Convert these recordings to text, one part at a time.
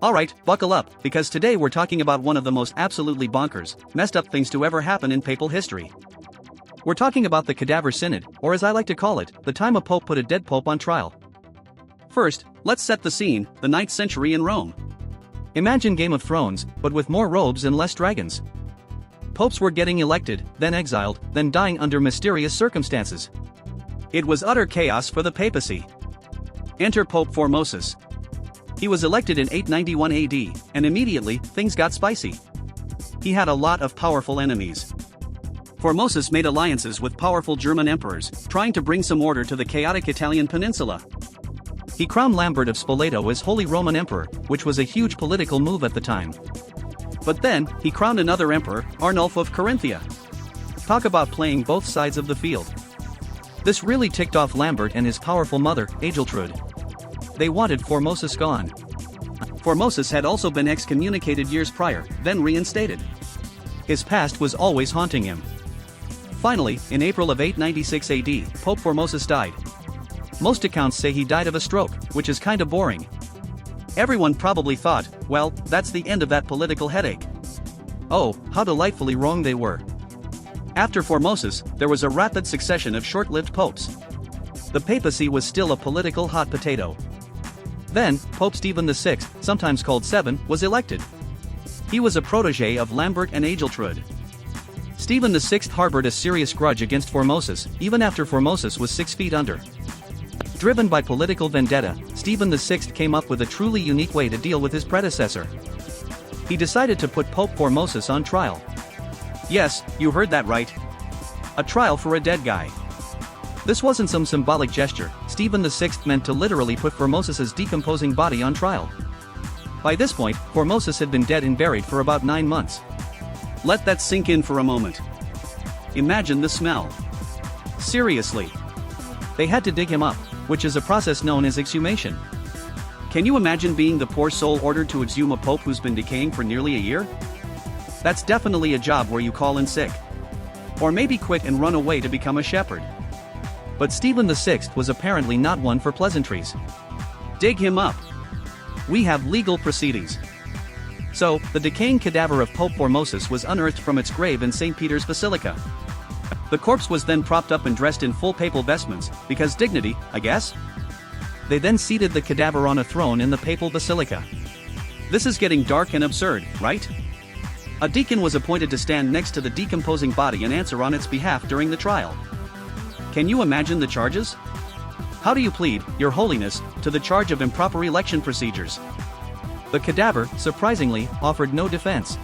Alright, buckle up, because today we're talking about one of the most absolutely bonkers, messed up things to ever happen in papal history. We're talking about the Cadaver Synod, or as I like to call it, the time a pope put a dead pope on trial. First, let's set the scene, the 9th century in Rome. Imagine Game of Thrones, but with more robes and less dragons. Popes were getting elected, then exiled, then dying under mysterious circumstances. It was utter chaos for the papacy. Enter Pope Formosus. He was elected in 891 AD, and immediately, things got spicy. He had a lot of powerful enemies. Formosus made alliances with powerful German emperors, trying to bring some order to the chaotic Italian peninsula. He crowned Lambert of Spoleto as Holy Roman Emperor, which was a huge political move at the time. But then, he crowned another emperor, Arnulf of Carinthia. Talk about playing both sides of the field. This really ticked off Lambert and his powerful mother, Agiltrude. They wanted Formosus gone. Formosus had also been excommunicated years prior, then reinstated. His past was always haunting him. Finally, in April of 896 AD, Pope Formosus died. Most accounts say he died of a stroke, which is kinda boring. Everyone probably thought, well, that's the end of that political headache. Oh, how delightfully wrong they were. After Formosus, there was a rapid succession of short-lived popes. The papacy was still a political hot potato. Then, Pope Stephen VI, sometimes called Seven, was elected. He was a protege of Lambert and Agiltrude. Stephen VI harbored a serious grudge against Formosus, even after Formosus was 6 feet under. Driven by political vendetta, Stephen VI came up with a truly unique way to deal with his predecessor. He decided to put Pope Formosus on trial. Yes, you heard that right. A trial for a dead guy. This wasn't some symbolic gesture. Stephen VI meant to literally put Formosus's decomposing body on trial. By this point, Formosus had been dead and buried for about 9 months. Let that sink in for a moment. Imagine the smell. Seriously. They had to dig him up, which is a process known as exhumation. Can you imagine being the poor soul ordered to exhume a pope who's been decaying for nearly a year? That's definitely a job where you call in sick. Or maybe quit and run away to become a shepherd. But Stephen VI was apparently not one for pleasantries. Dig him up. We have legal proceedings. So, the decaying cadaver of Pope Formosus was unearthed from its grave in St. Peter's Basilica. The corpse was then propped up and dressed in full papal vestments, because dignity, I guess? They then seated the cadaver on a throne in the papal basilica. This is getting dark and absurd, right? A deacon was appointed to stand next to the decomposing body and answer on its behalf during the trial. Can you imagine the charges? How do you plead, Your Holiness, to the charge of improper election procedures? The cadaver, surprisingly, offered no defense.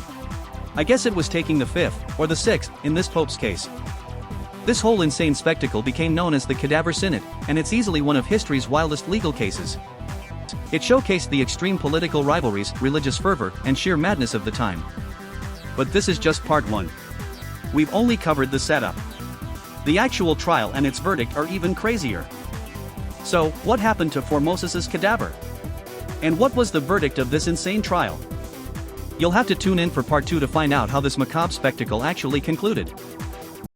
I guess it was taking the 5th, or the 6th, in this pope's case. This whole insane spectacle became known as the Cadaver Synod, and it's easily one of history's wildest legal cases. It showcased the extreme political rivalries, religious fervor, and sheer madness of the time. But this is just part 1. We've only covered the setup. The actual trial and its verdict are even crazier. So, what happened to Formosus's cadaver? And what was the verdict of this insane trial? You'll have to tune in for part 2 to find out how this macabre spectacle actually concluded.